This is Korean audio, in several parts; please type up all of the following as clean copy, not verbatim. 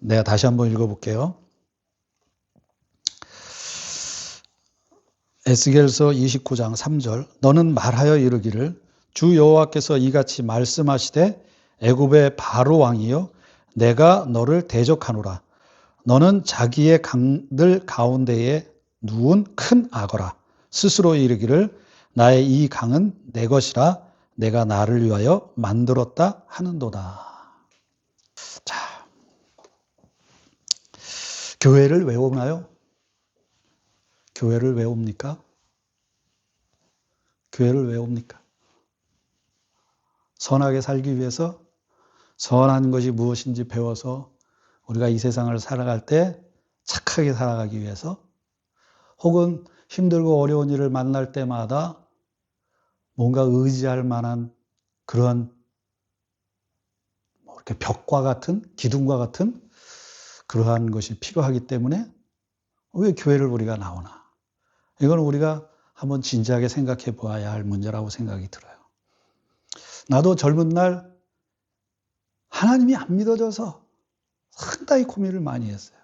내가 다시 한번 읽어볼게요. 에스겔서 29장 3절 너는 말하여 이르기를 주 여호와께서 이같이 말씀하시되 애굽의 바로 왕이여 내가 너를 대적하노라. 너는 자기의 강들 가운데에 누운 큰 악어라. 스스로 이르기를 나의 이 강은 내 것이라 내가 나를 위하여 만들었다 하는도다. 자, 교회를 왜 오나요? 교회를 왜 옵니까? 교회를 왜 옵니까? 선하게 살기 위해서, 선한 것이 무엇인지 배워서 우리가 이 세상을 살아갈 때 착하게 살아가기 위해서, 혹은 힘들고 어려운 일을 만날 때마다 뭔가 의지할 만한 그런 이렇게 벽과 같은, 기둥과 같은 그러한 것이 필요하기 때문에 왜 교회를 우리가 나오나? 이건 우리가 한번 진지하게 생각해 보아야 할 문제라고 생각이 들어요. 나도 젊은 날 하나님이 안 믿어져서 상당히 고민을 많이 했어요.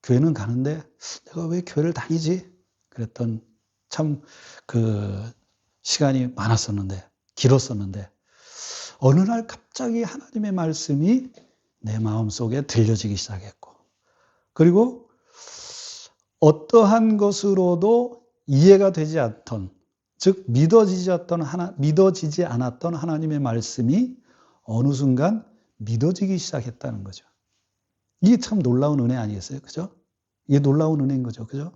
교회는 가는데 내가 왜 교회를 다니지? 그랬던 참 그 시간이 많았었는데, 길었었는데, 어느 날 갑자기 하나님의 말씀이 내 마음속에 들려지기 시작했고, 그리고 어떠한 것으로도 이해가 되지 않던, 즉 믿어지지 않았던 하나님의 말씀이 어느 순간 믿어지기 시작했다는 거죠. 이게 참 놀라운 은혜 아니겠어요? 그죠? 이게 놀라운 은혜인 거죠. 그죠?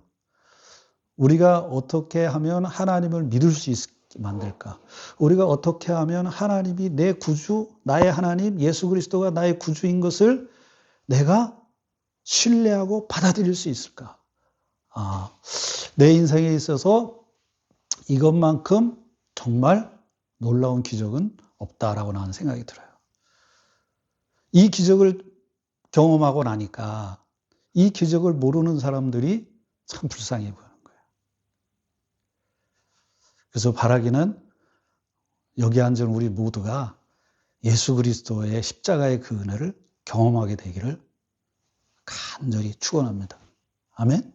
우리가 어떻게 하면 하나님을 믿을 수 있게 만들까? 우리가 어떻게 하면 하나님이 내 구주, 나의 하나님, 예수 그리스도가 나의 구주인 것을 내가 신뢰하고 받아들일 수 있을까? 내 인생에 있어서 이것만큼 정말 놀라운 기적은 없다라고 나는 생각이 들어요. 이 기적을 경험하고 나니까 이 기적을 모르는 사람들이 참 불쌍해 보이는 거예요. 그래서 바라기는 여기 앉은 우리 모두가 예수 그리스도의 십자가의 그 은혜를 경험하게 되기를 간절히 축원합니다. 아멘.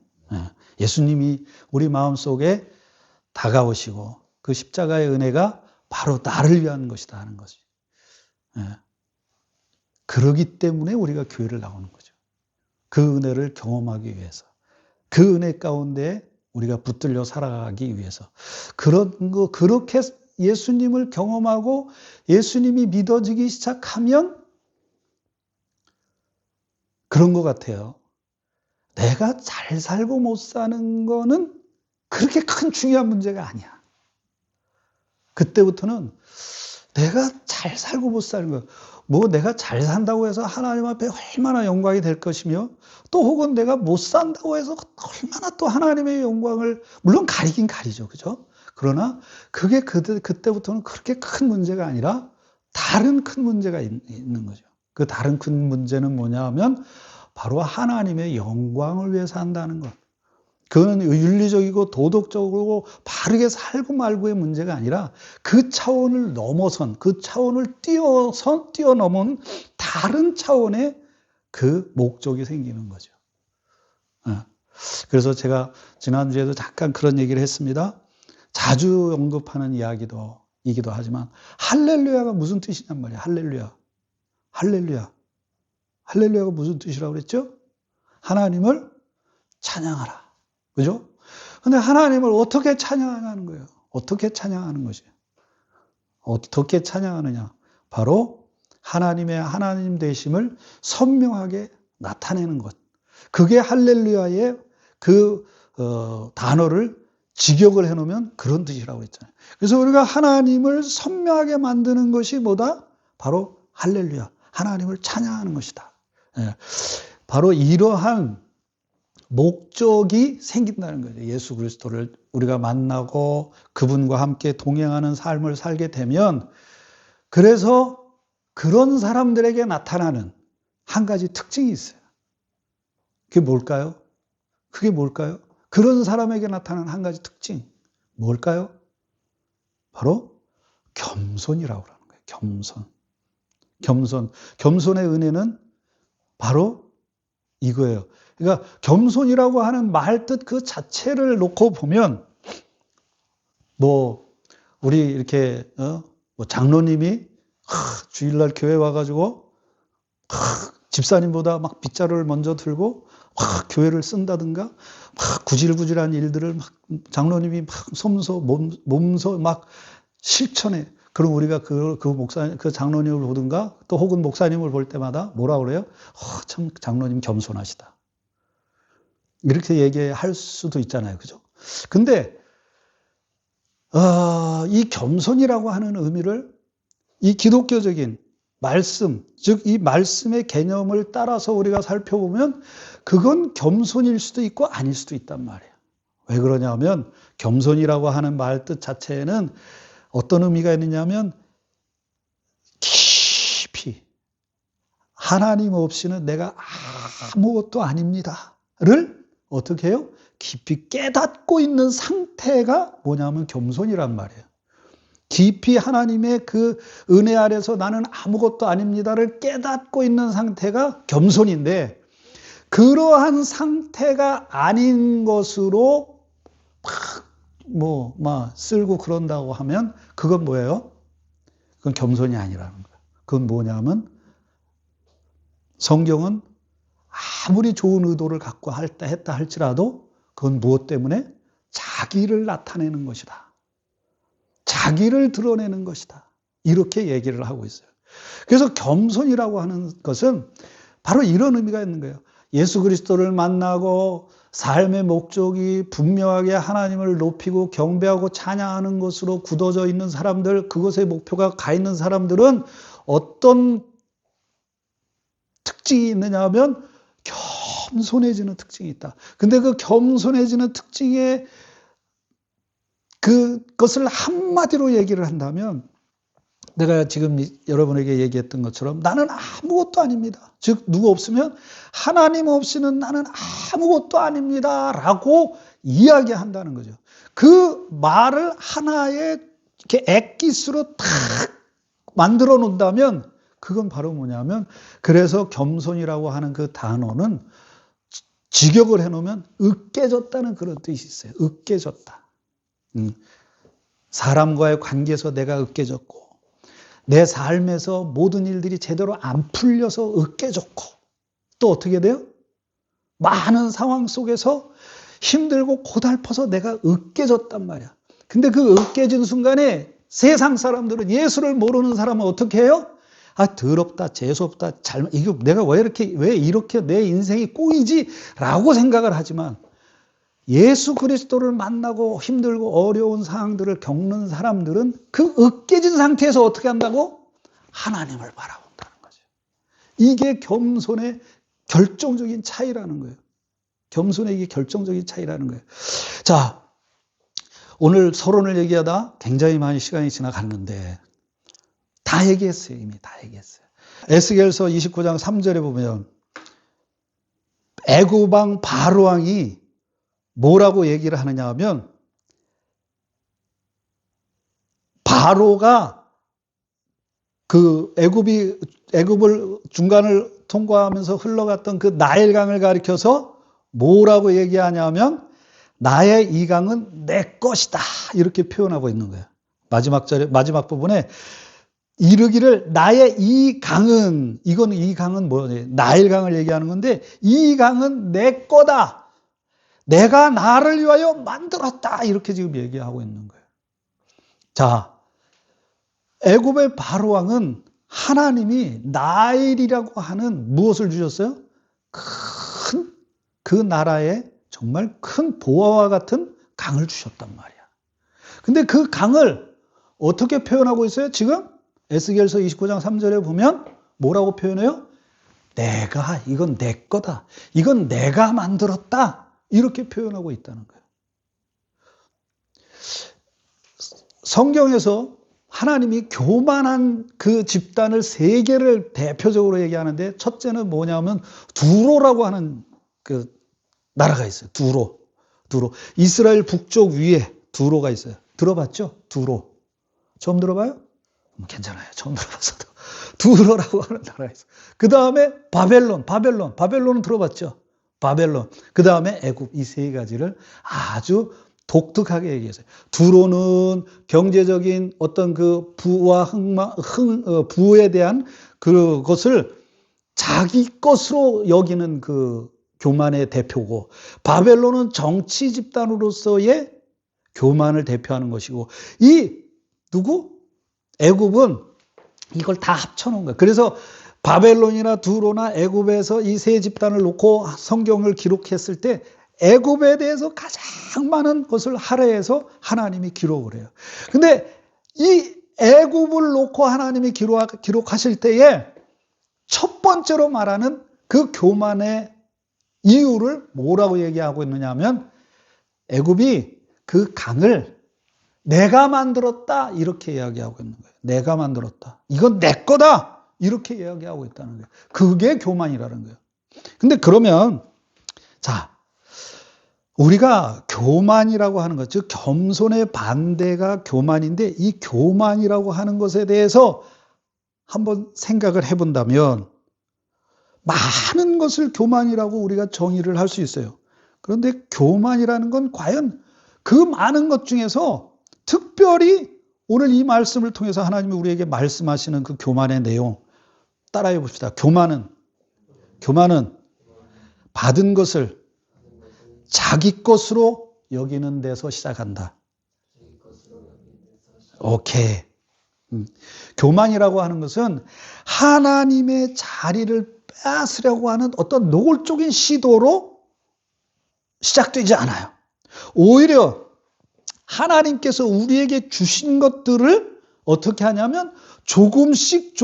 예수님이 우리 마음속에 다가오시고 그 십자가의 은혜가 바로 나를 위한 것이다 하는 거지. 그러기 때문에 우리가 교회를 나오는 거죠. 그 은혜를 경험하기 위해서. 그 은혜 가운데 우리가 붙들려 살아가기 위해서. 그렇게 예수님을 경험하고 예수님이 믿어지기 시작하면 그런 것 같아요. 내가 잘 살고 못 사는 거는 그렇게 큰 중요한 문제가 아니야. 그때부터는 내가 잘 살고 못 사는 거, 내가 잘 산다고 해서 하나님 앞에 얼마나 영광이 될 것이며, 또 혹은 내가 못 산다고 해서 얼마나 또 하나님의 영광을, 물론 가리긴 가리죠. 그죠? 그러나 그게 그때부터는 그렇게 큰 문제가 아니라 다른 큰 문제가 있는 거죠. 그 다른 큰 문제는 뭐냐 하면 바로 하나님의 영광을 위해서 한다는 것. 그거는 윤리적이고 도덕적으로 바르게 살고 말고의 문제가 아니라 그 차원을 넘어선, 그 차원을 뛰어넘은 다른 차원의 그 목적이 생기는 거죠. 그래서 제가 지난주에도 잠깐 그런 얘기를 했습니다. 자주 언급하는 이기도 하지만 할렐루야가 무슨 뜻이냔 말이에요. 할렐루야가 무슨 뜻이라고 그랬죠? 하나님을 찬양하라. 그죠? 근데 하나님을 어떻게 찬양하는 거예요? 어떻게 찬양하는 것이? 어떻게 찬양하느냐? 바로 하나님의 하나님 되심을 선명하게 나타내는 것. 그게 할렐루야의 단어를 직역을 해놓으면 그런 뜻이라고 했잖아요. 그래서 우리가 하나님을 선명하게 만드는 것이 뭐다? 바로 할렐루야. 하나님을 찬양하는 것이다. 바로 이러한 목적이 생긴다는 거죠. 예수 그리스도를 우리가 만나고 그분과 함께 동행하는 삶을 살게 되면, 그래서 그런 사람들에게 나타나는 한 가지 특징이 있어요. 그게 뭘까요? 그런 사람에게 나타나는 한 가지 특징. 뭘까요? 바로 겸손이라고 하는 거예요. 겸손의 은혜는 바로 이거예요. 그러니까 겸손이라고 하는 말뜻 그 자체를 놓고 보면 뭐 우리 이렇게 뭐 장로님이 주일날 교회 와가지고 집사님보다 막 빗자루를 먼저 들고 막 교회를 쓴다든가 막 구질구질한 일들을 막 장로님이 막 몸소 막 실천해. 그럼 우리가 그 장로님을 보든가 또 혹은 목사님을 볼 때마다 뭐라 그래요? 참 장로님 겸손하시다. 이렇게 얘기할 수도 있잖아요. 그죠? 근데 이 겸손이라고 하는 의미를 이 기독교적인 말씀, 즉 이 말씀의 개념을 따라서 우리가 살펴보면 그건 겸손일 수도 있고 아닐 수도 있단 말이에요. 왜 그러냐면 겸손이라고 하는 말뜻 자체에는 어떤 의미가 있느냐면 깊이 하나님 없이는 내가 아무것도 아닙니다를 어떻게 해요? 깊이 깨닫고 있는 상태가 뭐냐면 겸손이란 말이에요. 깊이 하나님의 그 은혜 아래서 나는 아무것도 아닙니다를 깨닫고 있는 상태가 겸손인데 그러한 상태가 아닌 것으로 막 쓸고 그런다고 하면 그건 뭐예요? 그건 겸손이 아니라는 거예요. 그건 뭐냐면 성경은 아무리 좋은 의도를 갖고 했다 할지라도 그건 무엇 때문에? 자기를 나타내는 것이다. 자기를 드러내는 것이다. 이렇게 얘기를 하고 있어요. 그래서 겸손이라고 하는 것은 바로 이런 의미가 있는 거예요. 예수 그리스도를 만나고 삶의 목적이 분명하게 하나님을 높이고 경배하고 찬양하는 것으로 굳어져 있는 사람들, 그것의 목표가 가 있는 사람들은 어떤 특징이 있느냐 하면 겸손해지는 특징이 있다. 근데 그 겸손해지는 특징에 그것을 한마디로 얘기를 한다면 내가 지금 여러분에게 얘기했던 것처럼 나는 아무것도 아닙니다. 즉 누구 없으면 하나님 없이는 나는 아무것도 아닙니다 라고 이야기한다는 거죠. 그 말을 하나의 이렇게 엑기스로 탁 만들어 놓는다면 그건 바로 뭐냐면 그래서 겸손이라고 하는 그 단어는 직역을 해놓으면 으깨졌다는 그런 뜻이 있어요. 으깨졌다. 사람과의 관계에서 내가 으깨졌고 내 삶에서 모든 일들이 제대로 안 풀려서 으깨졌고 또 어떻게 돼요? 많은 상황 속에서 힘들고 고달퍼서 내가 으깨졌단 말이야. 근데 그 으깨진 순간에 세상 사람들은 예수를 모르는 사람은 어떻게 해요? 더럽다, 재수없다, 이거 내가 왜 이렇게 내 인생이 꼬이지? 라고 생각을 하지만 예수 그리스도를 만나고 힘들고 어려운 상황들을 겪는 사람들은 그 으깨진 상태에서 어떻게 한다고? 하나님을 바라본다는 거죠. 이게 겸손의 결정적인 차이라는 거예요. 겸손의 이게 결정적인 차이라는 거예요. 자, 오늘 서론을 얘기하다 굉장히 많이 시간이 지나갔는데 다 얘기했어요. 이미 다 얘기했어요. 에스겔서 29장 3절에 보면 애굽 왕 바로 왕이 뭐라고 얘기를 하느냐 하면 바로가 그 애굽을 중간을 통과하면서 흘러갔던 그 나일강을 가리켜서 뭐라고 얘기하냐면 나의 이 강은 내 것이다 이렇게 표현하고 있는 거예요. 마지막 부분에 이르기를 나의 이 강은 이 강은 뭐예요? 나일강을 얘기하는 건데 이 강은 내 거다. 내가 나를 위하여 만들었다. 이렇게 지금 얘기하고 있는 거예요. 자, 애굽의 바로 왕은 하나님이 나일이라고 하는 무엇을 주셨어요? 그 나라에 정말 큰 보화와 같은 강을 주셨단 말이야. 근데 그 강을 어떻게 표현하고 있어요? 지금 에스겔서 29장 3절에 보면 뭐라고 표현해요? 이건 내 거다. 이건 내가 만들었다. 이렇게 표현하고 있다는 거예요. 성경에서 하나님이 교만한 그 집단을 세 개를 대표적으로 얘기하는데 첫째는 뭐냐면 두로라고 하는 그 나라가 있어요. 두로. 이스라엘 북쪽 위에 두로가 있어요. 들어봤죠? 두로. 처음 들어봐요? 괜찮아요. 처음 들어봤어도. 두로라고 하는 나라가 있어. 그 다음에 바벨론은 들어봤죠? 바벨론. 그 다음에 애굽. 이 세 가지를 아주 독특하게 얘기했어요. 두로는 경제적인 어떤 그 부와 부에 대한 그것을 자기 것으로 여기는 그 교만의 대표고, 바벨론은 정치 집단으로서의 교만을 대표하는 것이고, 애굽은 이걸 다 합쳐놓은 거예요. 그래서 바벨론이나 두로나 애굽에서 이 세 집단을 놓고 성경을 기록했을 때 애굽에 대해서 가장 많은 것을 할애해서 하나님이 기록을 해요. 근데 이 애굽을 놓고 하나님이 기록하실 때에 첫 번째로 말하는 그 교만의 이유를 뭐라고 얘기하고 있느냐 하면, 애굽이 그 강을 내가 만들었다 이렇게 이야기하고 있는 거예요. 내가 만들었다. 이건 내 거다 이렇게 이야기하고 있다는 거예요. 그게 교만이라는 거예요. 근데 그러면 자, 우리가 교만이라고 하는 것, 즉 겸손의 반대가 교만인데, 이 교만이라고 하는 것에 대해서 한번 생각을 해본다면 많은 것을 교만이라고 우리가 정의를 할 수 있어요. 그런데 교만이라는 건 과연 그 많은 것 중에서 특별히 오늘 이 말씀을 통해서 하나님이 우리에게 말씀하시는 그 교만의 내용 따라해 봅시다. 교만은 받은 것을 자기 것으로 여기는 데서 시작한다. 오케이. 교만이라고 하는 것은 하나님의 자리를 빼앗으려고 하는 어떤 노골적인 시도로 시작되지 않아요. 오히려 하나님께서 우리에게 주신 것들을 어떻게 하냐면 조금씩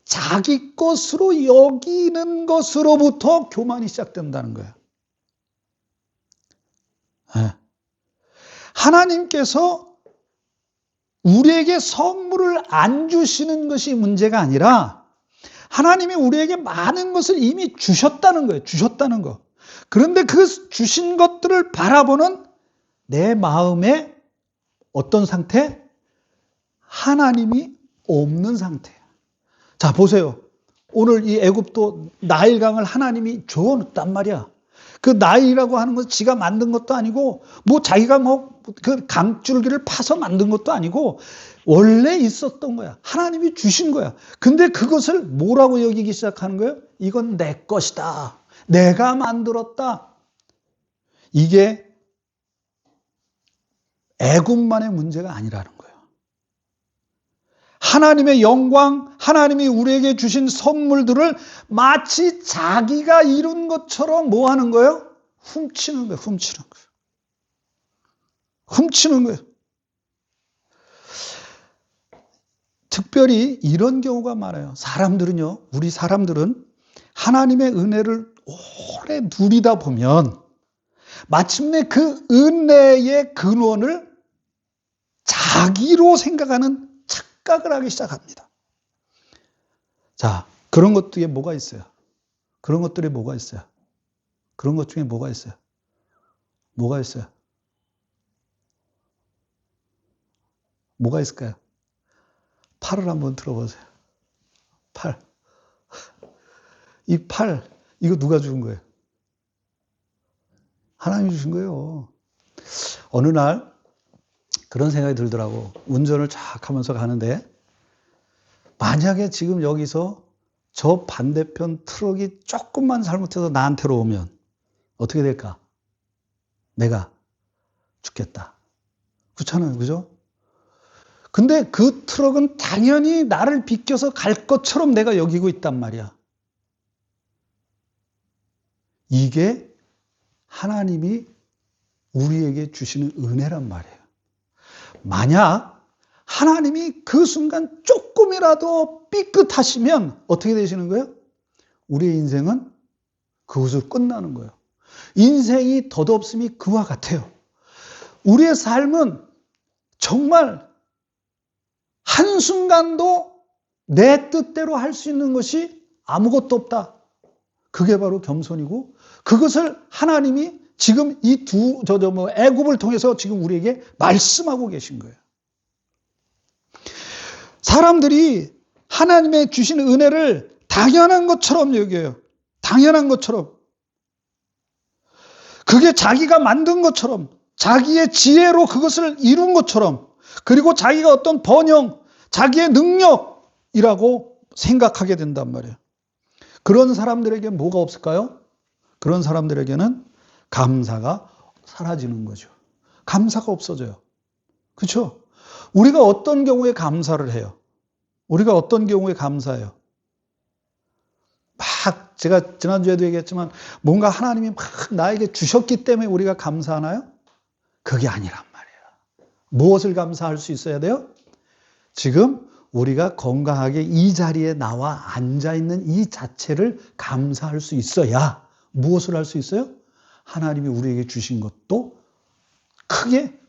자기 것으로 여기는 것으로부터 교만이 시작된다는 거예요. 네. 하나님께서 우리에게 선물을 안 주시는 것이 문제가 아니라 하나님이 우리에게 많은 것을 이미 주셨다는 거예요. 주셨다는 거. 그런데 그 주신 것들을 바라보는 내 마음의 어떤 상태? 하나님이 없는 상태예요. 자, 보세요. 오늘 이 애굽도 나일강을 하나님이 줘놨단 말이야. 그 나일이라고 하는 것은 지가 만든 것도 아니고, 자기가 그 강줄기를 파서 만든 것도 아니고, 원래 있었던 거야. 하나님이 주신 거야. 근데 그것을 뭐라고 여기기 시작하는 거예요? 이건 내 것이다. 내가 만들었다. 이게 애굽만의 문제가 아니라는 거예요. 하나님의 영광, 하나님이 우리에게 주신 선물들을 마치 자기가 이룬 것처럼 뭐 하는 거예요? 훔치는 거예요. 훔치는 거예요. 특별히 이런 경우가 많아요. 우리 사람들은 하나님의 은혜를 오래 누리다 보면 마침내 그 은혜의 근원을 자기로 생각하는 착각을 하기 시작합니다. 자, 그런 것 중에 뭐가 있어요? 그런 것 중에 뭐가 있어요? 뭐가 있을까요? 팔을 한번 들어보세요. 팔. 이 팔, 이거 누가 주신 거예요? 하나님이 주신 거예요. 어느 날 그런 생각이 들더라고. 운전을 쫙 하면서 가는데, 만약에 지금 여기서 저 반대편 트럭이 조금만 잘못해서 나한테로 오면 어떻게 될까? 내가 죽겠다. 그렇잖아요. 그죠? 근데 그 트럭은 당연히 나를 비껴서 갈 것처럼 내가 여기고 있단 말이야. 이게 하나님이 우리에게 주시는 은혜란 말이에요. 만약 하나님이 그 순간 조금이라도 삐끗하시면 어떻게 되시는 거예요? 우리의 인생은 그것으로 끝나는 거예요. 인생이 덧없음이 그와 같아요. 우리의 삶은 정말 한순간도 내 뜻대로 할 수 있는 것이 아무것도 없다. 그게 바로 겸손이고, 그것을 하나님이 지금 이 애굽을 통해서 지금 우리에게 말씀하고 계신 거예요. 사람들이 하나님의 주신 은혜를 당연한 것처럼 여겨요. 당연한 것처럼. 그게 자기가 만든 것처럼, 자기의 지혜로 그것을 이룬 것처럼, 그리고 자기가 어떤 번영, 자기의 능력이라고 생각하게 된단 말이에요. 그런 사람들에게 뭐가 없을까요? 그런 사람들에게는 감사가 사라지는 거죠. 감사가 없어져요. 그렇죠? 우리가 어떤 경우에 감사를 해요? 우리가 어떤 경우에 감사해요? 막 제가 지난주에도 얘기했지만 뭔가 하나님이 막 나에게 주셨기 때문에 우리가 감사하나요? 그게 아니란 말이에요. 무엇을 감사할 수 있어야 돼요? 지금 우리가 건강하게 이 자리에 나와 앉아있는 이 자체를 감사할 수 있어야 무엇을 할 수 있어요? 하나님이 우리에게 주신 것도 크게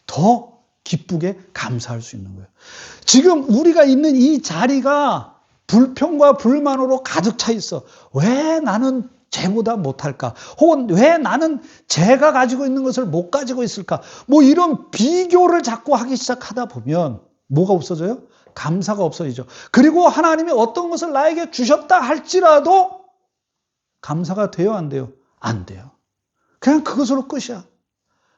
더 기쁘게 감사할 수 있는 거예요. 지금 우리가 있는 이 자리가 불평과 불만으로 가득 차 있어. 왜 나는 쟤보다 못할까? 혹은 왜 나는 쟤가 가지고 있는 것을 못 가지고 있을까? 뭐 이런 비교를 자꾸 하기 시작하다 보면 뭐가 없어져요? 감사가 없어지죠. 그리고 하나님이 어떤 것을 나에게 주셨다 할지라도 감사가 돼요, 안 돼요? 안 돼요. 그냥 그것으로 끝이야.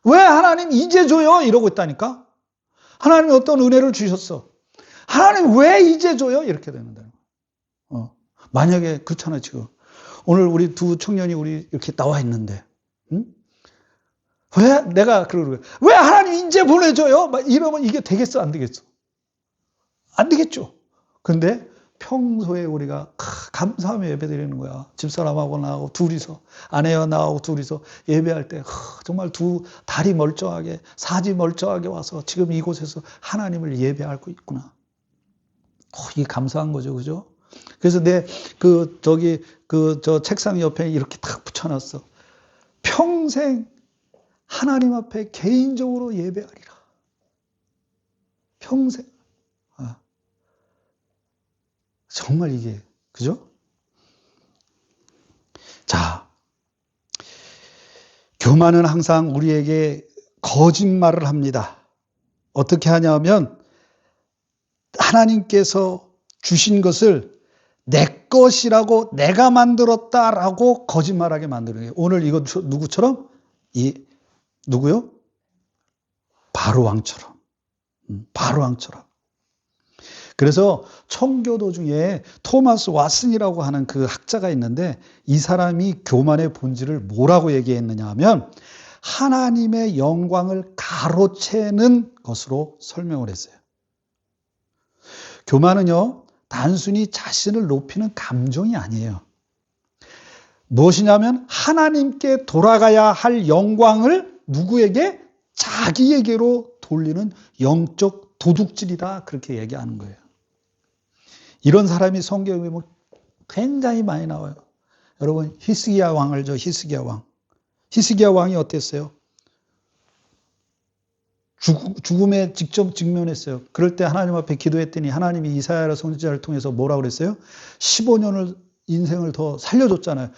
왜 하나님 이제 줘요? 이러고 있다니까? 하나님이 어떤 은혜를 주셨어. 하나님 왜 이제 줘요? 이렇게 되는데. 만약에 그렇잖아, 지금. 오늘 우리 두 청년이 우리 이렇게 나와 있는데, 응? 왜 내가 그러고, 왜 하나님 이제 보내줘요? 막 이러면 이게 되겠어? 안 되겠어? 안 되겠죠. 근데 평소에 우리가 감사하며 예배 드리는 거야. 집사람하고 나하고 둘이서, 아내와 나하고 둘이서 예배할 때 정말 두 다리 멀쩡하게, 사지 멀쩡하게 와서 지금 이곳에서 하나님을 예배하고 있구나. 이게 감사한 거죠, 그죠? 그래서 저 책상 옆에 이렇게 탁 붙여놨어. 평생 하나님 앞에 개인적으로 예배하리라. 평생. 정말 이게, 그죠? 자, 교만은 항상 우리에게 거짓말을 합니다. 어떻게 하냐면, 하나님께서 주신 것을 내 것이라고 내가 만들었다라고 거짓말하게 만드는 거예요. 오늘 이거 누구처럼? 누구요? 바로왕처럼. 바로왕처럼. 그래서 청교도 중에 토마스 왓슨이라고 하는 그 학자가 있는데 이 사람이 교만의 본질을 뭐라고 얘기했느냐 하면 하나님의 영광을 가로채는 것으로 설명을 했어요. 교만은요, 단순히 자신을 높이는 감정이 아니에요. 무엇이냐면 하나님께 돌아가야 할 영광을 누구에게? 자기에게로 돌리는 영적 도둑질이다. 그렇게 얘기하는 거예요. 이런 사람이 성경에 보면 굉장히 많이 나와요. 여러분, 히스기야 왕 알죠? 히스기야 왕. 히스기야 왕이 어땠어요? 죽음에 직접 직면했어요. 그럴 때 하나님 앞에 기도했더니 하나님이 이사야 선지자를 통해서 뭐라고 그랬어요? 15년을 인생을 더 살려줬잖아요.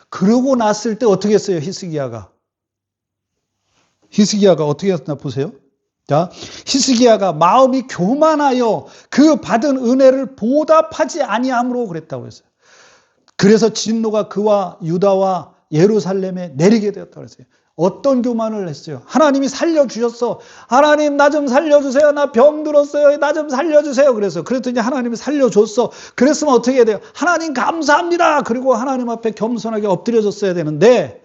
그러고 났을 때 어떻게 했어요? 히스기야가 어떻게 했나 보세요. 자, 히스기야가 마음이 교만하여 그 받은 은혜를 보답하지 아니함으로 그랬다고 했어요. 그래서 진노가 그와 유다와 예루살렘에 내리게 되었다고 했어요. 어떤 교만을 했어요? 하나님이 살려주셨어. 하나님 나 좀 살려주세요. 나 병들었어요. 나 좀 살려주세요. 그랬더니 하나님이 살려줬어. 그랬으면 어떻게 해야 돼요? 하나님 감사합니다. 그리고 하나님 앞에 겸손하게 엎드려졌어야 되는데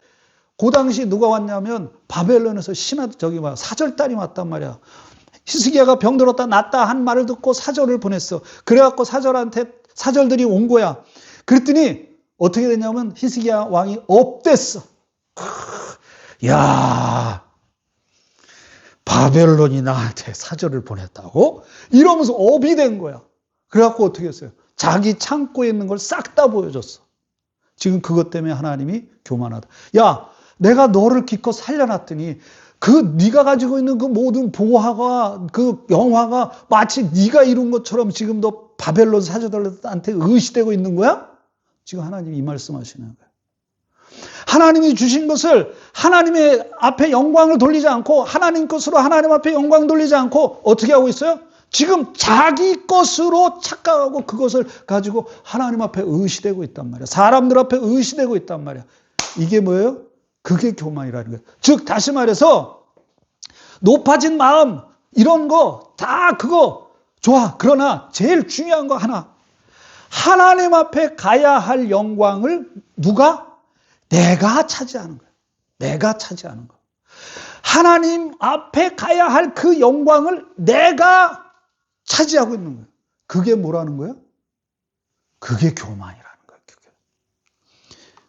그 당시 누가 왔냐면 바벨론에서 사절단이 왔단 말이야. 히스기야가 병들었다 낫다 한 말을 듣고 사절을 보냈어. 그래갖고 사절들이 온 거야. 그랬더니 어떻게 됐냐면 히스기야 왕이 업됐어. 야, 바벨론이 나한테 사절을 보냈다고? 이러면서 업이 된 거야. 그래갖고 어떻게 했어요? 자기 창고에 있는 걸 싹 다 보여줬어. 지금 그것 때문에 하나님이 교만하다. 야, 내가 너를 기껏 살려놨더니 네가 가지고 있는 그 모든 보화가 그 영화가 마치 네가 이룬 것처럼 지금 너 바벨론 사절들한테 의시되고 있는 거야? 지금 하나님이 이 말씀하시는 거예요. 하나님이 주신 것을 하나님의 앞에 영광을 돌리지 않고 하나님 것으로 하나님 앞에 영광 돌리지 않고 어떻게 하고 있어요? 지금 자기 것으로 착각하고 그것을 가지고 하나님 앞에 의시되고 있단 말이야. 사람들 앞에 의시되고 있단 말이야. 이게 뭐예요? 그게 교만이라는 거예요. 즉 다시 말해서 높아진 마음 이런 거 다 그거 좋아. 그러나 제일 중요한 거 하나. 하나님 앞에 가야 할 영광을 누가? 내가 차지하는 거예요. 내가 차지하는 거. 하나님 앞에 가야 할 그 영광을 내가 차지하고 있는 거예요. 그게 뭐라는 거예요? 그게 교만이라는 거예요. 그게.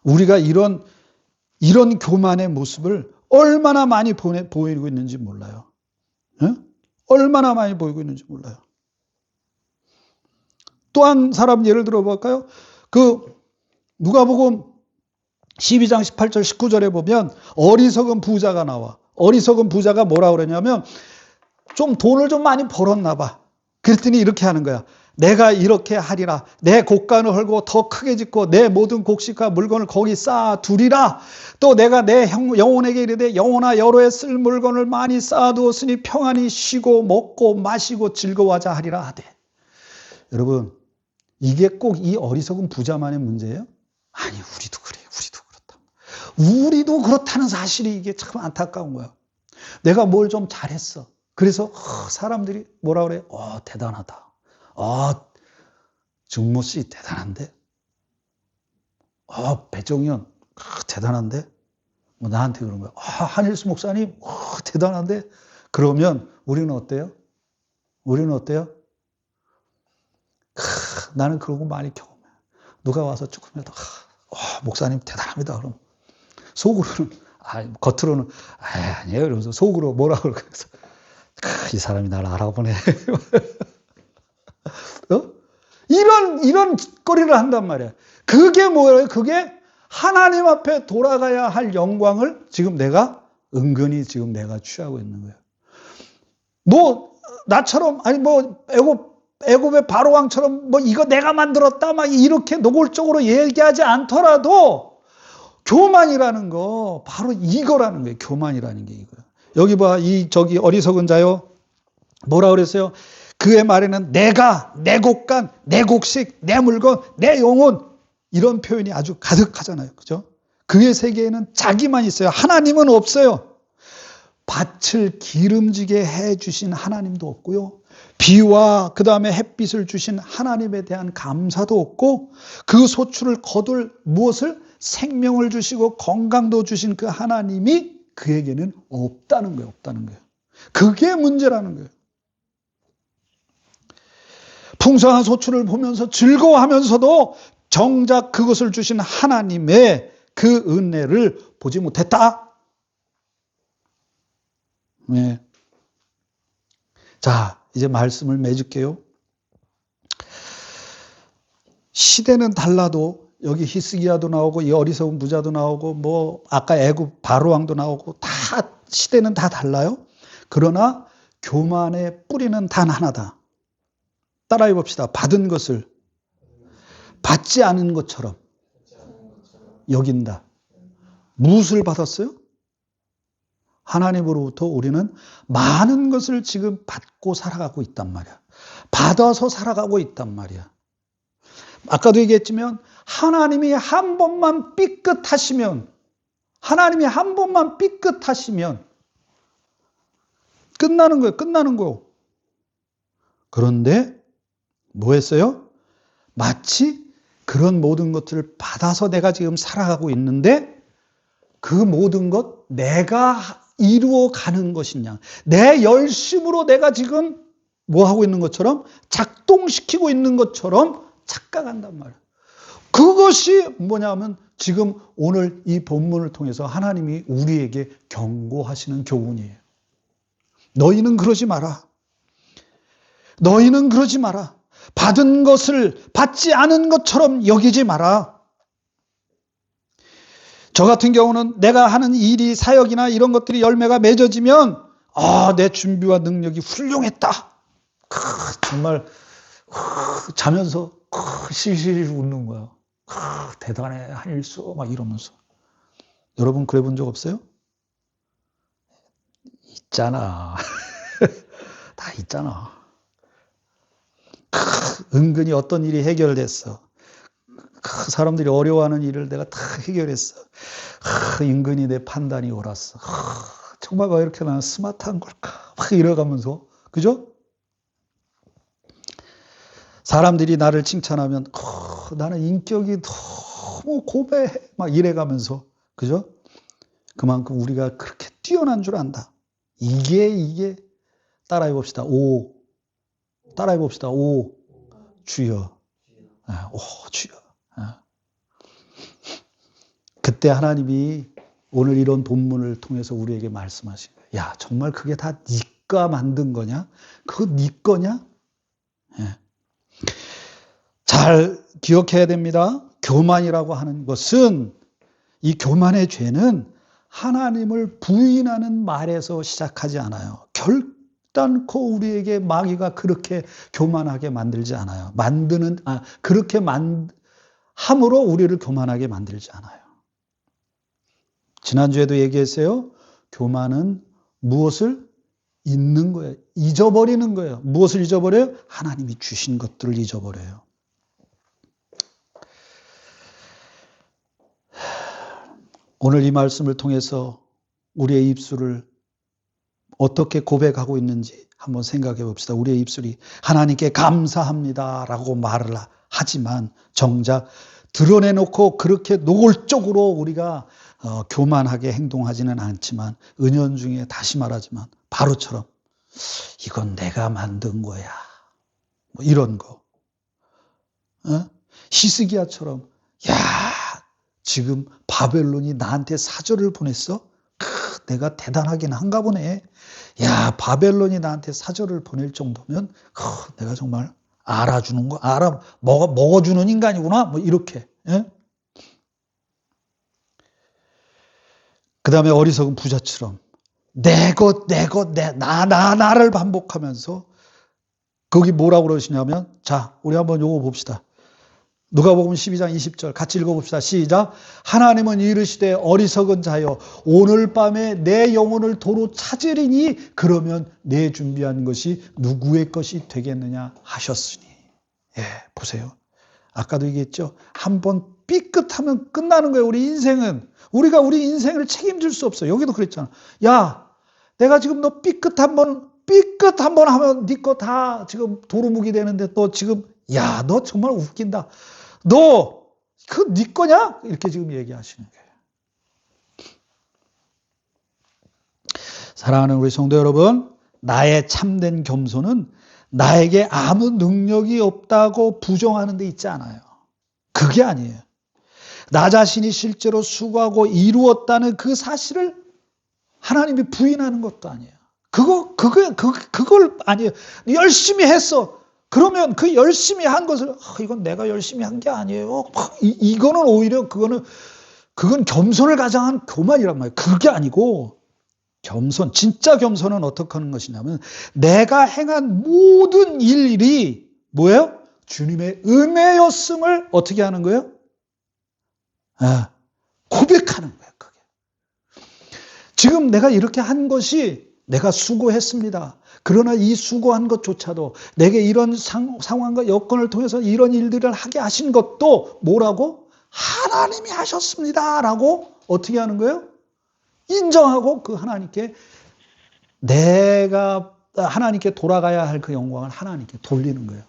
우리가 이런 교만의 모습을 얼마나 많이 보이고 있는지 몰라요. 네? 얼마나 많이 보이고 있는지 몰라요. 또 한 사람 예를 들어볼까요? 그 누가복음 12장 18절 19절에 보면 어리석은 부자가 나와. 어리석은 부자가 뭐라 그러냐면 좀 돈을 좀 많이 벌었나 봐. 그랬더니 이렇게 하는 거야. 내가 이렇게 하리라. 내 곡간을 헐고 더 크게 짓고 내 모든 곡식과 물건을 거기 쌓아두리라. 또 내가 내 영혼에게 이르되 영혼아 여로에 쓸 물건을 많이 쌓아두었으니 평안히 쉬고 먹고 마시고 즐거워하자 하리라 하되. 여러분 이게 꼭 이 어리석은 부자만의 문제예요? 아니 우리도 그래요. 우리도 그렇다는 사실이 이게 참 안타까운 거야. 내가 뭘 좀 잘했어. 그래서 사람들이 뭐라 그래? 대단하다. 정모 씨 대단한데? 배종현 대단한데? 뭐 나한테 그런 거야. 한일수 목사님 대단한데? 그러면 우리는 어때요? 나는 그런 거 많이 경험해. 누가 와서 조금 해도 목사님 대단합니다. 그럼 속으로는 겉으로는 아니에요. 이러면서 속으로 뭐라 그러면서 이 사람이 나를 알아보네. 이런 거리를 한단 말이야. 그게 뭐예요? 그게 하나님 앞에 돌아가야 할 영광을 지금 내가 은근히 지금 내가 취하고 있는 거예요. 나처럼 애굽의 바로 왕처럼 이거 내가 만들었다 막 이렇게 노골적으로 얘기하지 않더라도 교만이라는 거 바로 이거라는 거예요. 교만이라는 게 이거예요. 여기 봐, 저기 어리석은 자요. 뭐라 그랬어요? 그의 말에는 내가, 내 곡간, 내 곡식, 내 물건, 내 영혼 이런 표현이 아주 가득하잖아요. 그죠? 그의 세계에는 자기만 있어요. 하나님은 없어요. 밭을 기름지게 해주신 하나님도 없고요. 비와 그 다음에 햇빛을 주신 하나님에 대한 감사도 없고 그 소출을 거둘 무엇을? 생명을 주시고 건강도 주신 그 하나님이 그에게는 없다는 거예요. 그게 문제라는 거예요. 풍성한 소출을 보면서 즐거워하면서도 정작 그것을 주신 하나님의 그 은혜를 보지 못했다. 네. 자, 이제 말씀을 맺을게요. 시대는 달라도 여기 히스기야도 나오고 이 어리석은 부자도 나오고 아까 애굽 바로왕도 나오고 다 시대는 다 달라요. 그러나 교만의 뿌리는 단 하나다. 따라해 봅시다. 받은 것을 받지 않은 것처럼 여긴다. 무엇을 받았어요? 하나님으로부터 우리는 많은 것을 지금 받고 살아가고 있단 말이야. 받아서 살아가고 있단 말이야. 아까도 얘기했지만 하나님이 한 번만 삐끗하시면 끝나는 거예요. 그런데 뭐 했어요? 마치 그런 모든 것들을 받아서 내가 지금 살아가고 있는데 그 모든 것 내가 이루어가는 것이냐. 내 열심으로 내가 지금 뭐 하고 있는 것처럼 작동시키고 있는 것처럼 착각한단 말이에요. 그것이 뭐냐면 지금 오늘 이 본문을 통해서 하나님이 우리에게 경고하시는 교훈이에요. 너희는 그러지 마라. 받은 것을 받지 않은 것처럼 여기지 마라. 저 같은 경우는 내가 하는 일이 사역이나 이런 것들이 열매가 맺어지면 내 준비와 능력이 훌륭했다. 정말 자면서 실실 웃는 거야. 대단해 한일수 막 이러면서. 여러분 그래 본 적 없어요? 있잖아. 다 있잖아. 은근히 어떤 일이 해결됐어. 사람들이 어려워하는 일을 내가 다 해결했어. 은근히 내 판단이 옳았어. 정말 왜 이렇게 나는 스마트한 걸까? 막 이래가면서, 그죠? 사람들이 나를 칭찬하면, 나는 인격이 너무 고배해. 막 이래가면서, 그죠? 그만큼 우리가 그렇게 뛰어난 줄 안다. 이게, 따라해 봅시다. 따라해 봅시다. 주여. 주여. 그때 하나님이 오늘 이런 본문을 통해서 우리에게 말씀하신 거예요. 야, 정말 그게 다 네가 만든 거냐? 그거 네 거냐? 잘 기억해야 됩니다. 교만이라고 하는 것은, 이 교만의 죄는 하나님을 부인하는 말에서 시작하지 않아요. 결단코 우리에게 마귀가 그렇게 교만하게 만들지 않아요. 그렇게 함으로 우리를 교만하게 만들지 않아요. 지난주에도 얘기했어요. 교만은 무엇을 잊는 거예요. 잊어버리는 거예요. 무엇을 잊어버려요? 하나님이 주신 것들을 잊어버려요. 오늘 이 말씀을 통해서 우리의 입술을 어떻게 고백하고 있는지 한번 생각해 봅시다. 우리의 입술이 하나님께 감사합니다라고 말을 하지만 정작 드러내놓고 그렇게 노골적으로 우리가 교만하게 행동하지는 않지만, 은연중에 다시 말하지만 바로처럼 이건 내가 만든 거야, 뭐 이런 거. 히스기야처럼, 야, 지금 바벨론이 나한테 사절을 보냈어? 내가 대단하긴 한가 보네. 야, 바벨론이 나한테 사절을 보낼 정도면 내가 정말 알아주는 거, 먹어주는 인간이구나, 뭐 이렇게. 그 다음에 어리석은 부자처럼 나를 반복하면서, 거기 뭐라고 그러시냐면, 자, 우리 한번 요거 봅시다. 누가복음 12장 20절 같이 읽어봅시다. 시작. 하나님은 이르시되 어리석은 자여, 오늘 밤에 내 영혼을 도로 찾으리니 그러면 내 준비한 것이 누구의 것이 되겠느냐 하셨으니. 보세요. 아까도 얘기했죠. 한번 삐끗하면 끝나는 거예요. 우리 인생은. 우리가 우리 인생을 책임질 수 없어요. 여기도 그랬잖아. 야, 내가 지금 너 삐끗 한번 하면 네 거 다 지금 도루묵이 되는데, 너 지금, 야, 너 정말 웃긴다. 너 네 거냐? 이렇게 지금 얘기하시는 거예요. 사랑하는 우리 성도 여러분, 나의 참된 겸손은 나에게 아무 능력이 없다고 부정하는 데 있지 않아요. 그게 아니에요. 나 자신이 실제로 수고하고 이루었다는 그 사실을 하나님이 부인하는 것도 아니에요. 그걸 아니에요. 열심히 했어. 그러면 그 열심히 한 것을, 이건 내가 열심히 한 게 아니에요. 이거는 오히려 그건 겸손을 가장한 교만이란 말이에요. 그게 아니고, 진짜 겸손은 어떻게 하는 것이냐면, 내가 행한 모든 일이 뭐예요? 주님의 은혜였음을 어떻게 하는 거예요? 고백하는 거예요. 그게. 지금 내가 이렇게 한 것이 내가 수고했습니다. 그러나 이 수고한 것조차도 내게 이런 상황과 여건을 통해서 이런 일들을 하게 하신 것도 뭐라고? 하나님이 하셨습니다. 라고 어떻게 하는 거예요? 인정하고 그 내가 하나님께 돌아가야 할 그 영광을 하나님께 돌리는 거예요.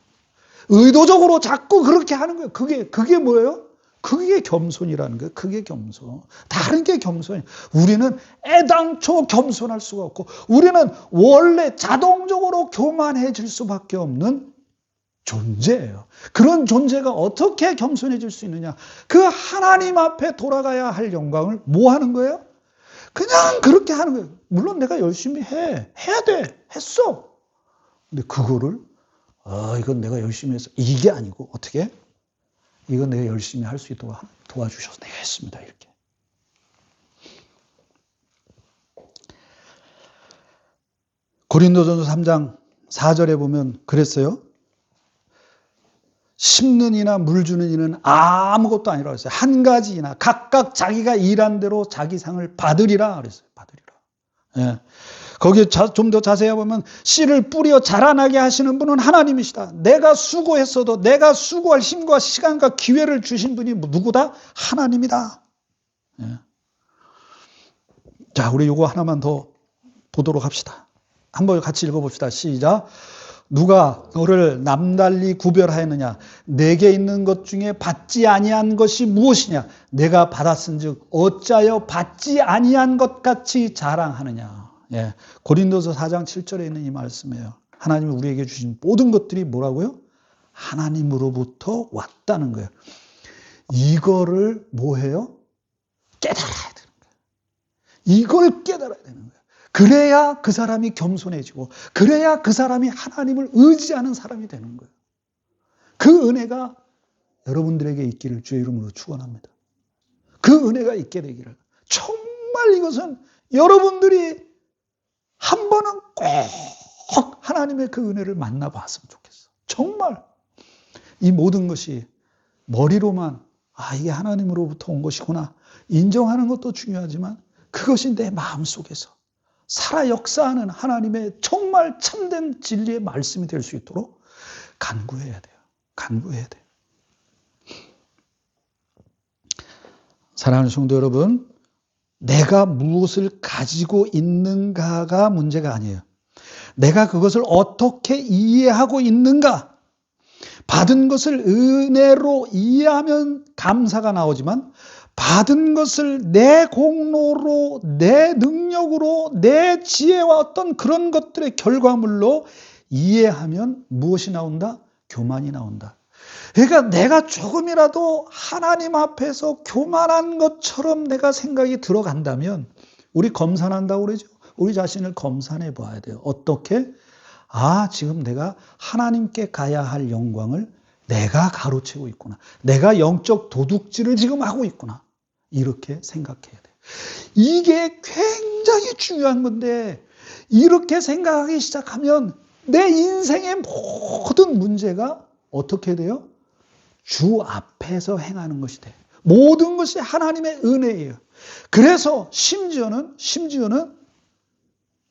의도적으로 자꾸 그렇게 하는 거예요. 그게 뭐예요? 그게 겸손이라는 거예요. 그게 겸손. 다른 게 겸손이에요. 우리는 애당초 겸손할 수가 없고, 우리는 원래 자동적으로 교만해질 수밖에 없는 존재예요. 그런 존재가 어떻게 겸손해질 수 있느냐? 그 하나님 앞에 돌아가야 할 영광을 뭐 하는 거예요? 그냥 그렇게 하는 거예요. 물론 내가 열심히 해야 돼. 했어. 근데 그거를 이건 내가 열심히 했어. 이게 아니고 어떻게? 이건 내가 열심히 할 수 있도록 도와주셔서 내가 했습니다. 이렇게. 고린도전서 3장 4절에 보면 그랬어요. 심는 이나 물 주는 이는 아무것도 아니라고 했어요. 한 가지이나 각각 자기가 일한 대로 자기 상을 받으리라 그랬어요. 받으리라. 예. 거기에 좀 더 자세히 보면 씨를 뿌려 자라나게 하시는 분은 하나님이시다. 내가 수고했어도 내가 수고할 힘과 시간과 기회를 주신 분이 누구다? 하나님이다. 예. 자, 우리 요거 하나만 더 보도록 합시다. 한번 같이 읽어봅시다. 시작. 누가 너를 남달리 구별하였느냐? 내게 있는 것 중에 받지 아니한 것이 무엇이냐? 내가 받았은즉 어찌하여 받지 아니한 것 같이 자랑하느냐? 예, 고린도서 4장 7절에 있는 이 말씀이에요. 하나님이 우리에게 주신 모든 것들이 뭐라고요? 하나님으로부터 왔다는 거예요. 이거를 뭐해요? 깨달아야 되는 거예요. 이걸 깨달아야 되는 거예요. 그래야 그 사람이 겸손해지고 그래야 그 사람이 하나님을 의지하는 사람이 되는 거예요. 그 은혜가 여러분들에게 있기를 주의 이름으로 축원합니다. 그 은혜가 있게 되기를. 정말 이것은 여러분들이 한 번은 꼭 하나님의 그 은혜를 만나봤으면 좋겠어. 정말 이 모든 것이 머리로만 이게 하나님으로부터 온 것이구나 인정하는 것도 중요하지만 그것이 내 마음속에서 살아 역사하는 하나님의 정말 참된 진리의 말씀이 될 수 있도록 간구해야 돼요. 간구해야 돼요. 사랑하는 성도 여러분, 내가 무엇을 가지고 있는가가 문제가 아니에요. 내가 그것을 어떻게 이해하고 있는가. 받은 것을 은혜로 이해하면 감사가 나오지만 받은 것을 내 공로로, 내 능력으로, 내 지혜와 어떤 그런 것들의 결과물로 이해하면 무엇이 나온다? 교만이 나온다. 그러니까 내가 조금이라도 하나님 앞에서 교만한 것처럼 내가 생각이 들어간다면 우리 검산한다고 그러죠. 우리 자신을 검산해 봐야 돼요. 어떻게? 지금 내가 하나님께 가야 할 영광을 내가 가로채고 있구나. 내가 영적 도둑질을 지금 하고 있구나. 이렇게 생각해야 돼요. 이게 굉장히 중요한 건데 이렇게 생각하기 시작하면 내 인생의 모든 문제가 어떻게 돼요? 주 앞에서 행하는 것이 돼요. 모든 것이 하나님의 은혜예요. 그래서 심지어는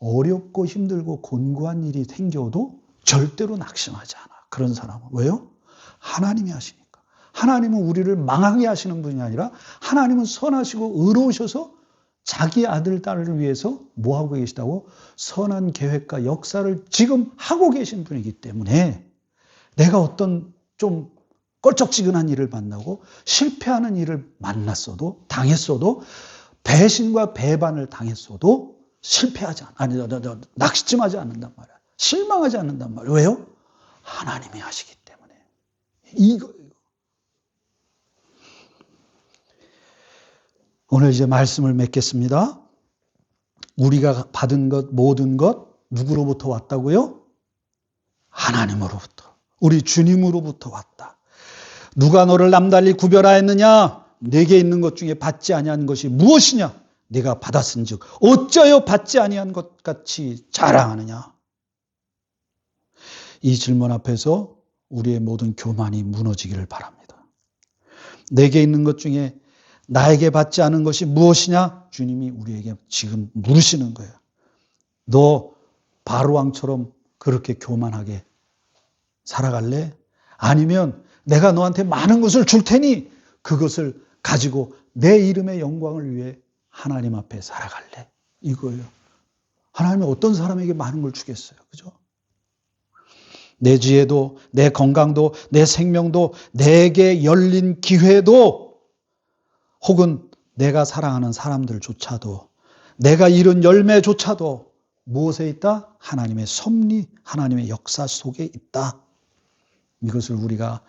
어렵고 힘들고 곤고한 일이 생겨도 절대로 낙심하지 않아. 그런 사람은. 왜요? 하나님이 하시니까. 하나님은 우리를 망하게 하시는 분이 아니라 하나님은 선하시고 의로우셔서 자기 아들, 딸을 위해서 뭐하고 계시다고? 선한 계획과 역사를 지금 하고 계신 분이기 때문에 내가 어떤 좀 껄쩍지근한 일을 만나고 실패하는 일을 만났어도 당했어도 배신과 배반을 당했어도 실패하지 낙심하지 않는단 말이야. 실망하지 않는단 말이야. 왜요? 하나님이 하시기 때문에. 이거 오늘 이제 말씀을 맺겠습니다. 우리가 받은 것 모든 것 누구로부터 왔다고요? 하나님으로부터. 우리 주님으로부터 왔다. 누가 너를 남달리 구별하였느냐? 내게 있는 것 중에 받지 아니한 것이 무엇이냐? 네가 받았은즉 어찌하여 받지 아니한 것 같이 자랑하느냐? 이 질문 앞에서 우리의 모든 교만이 무너지기를 바랍니다. 내게 있는 것 중에 나에게 받지 않은 것이 무엇이냐? 주님이 우리에게 지금 물으시는 거예요. 너 바로왕처럼 그렇게 교만하게 살아갈래? 아니면 내가 너한테 많은 것을 줄 테니 그것을 가지고 내 이름의 영광을 위해 하나님 앞에 살아갈래? 이거예요. 하나님이 어떤 사람에게 많은 걸 주겠어요. 그죠? 내 지혜도, 내 건강도, 내 생명도, 내게 열린 기회도 혹은 내가 사랑하는 사람들조차도 내가 이룬 열매조차도 무엇에 있다? 하나님의 섭리, 하나님의 역사 속에 있다. 이것을 우리가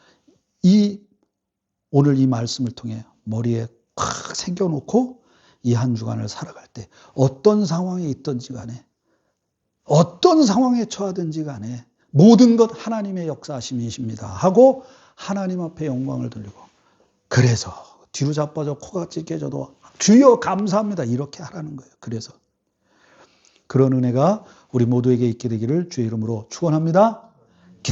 오늘 이 말씀을 통해 머리에 콱 새겨놓고 이 한 주간을 살아갈 때 어떤 상황에 있든지 간에 어떤 상황에 처하든지 간에 모든 것 하나님의 역사심이십니다 하고 하나님 앞에 영광을 돌리고 그래서 뒤로 자빠져 코가 찢겨져도 주여 감사합니다 이렇게 하라는 거예요. 그래서 그런 은혜가 우리 모두에게 있게 되기를 주의 이름으로 축원합니다.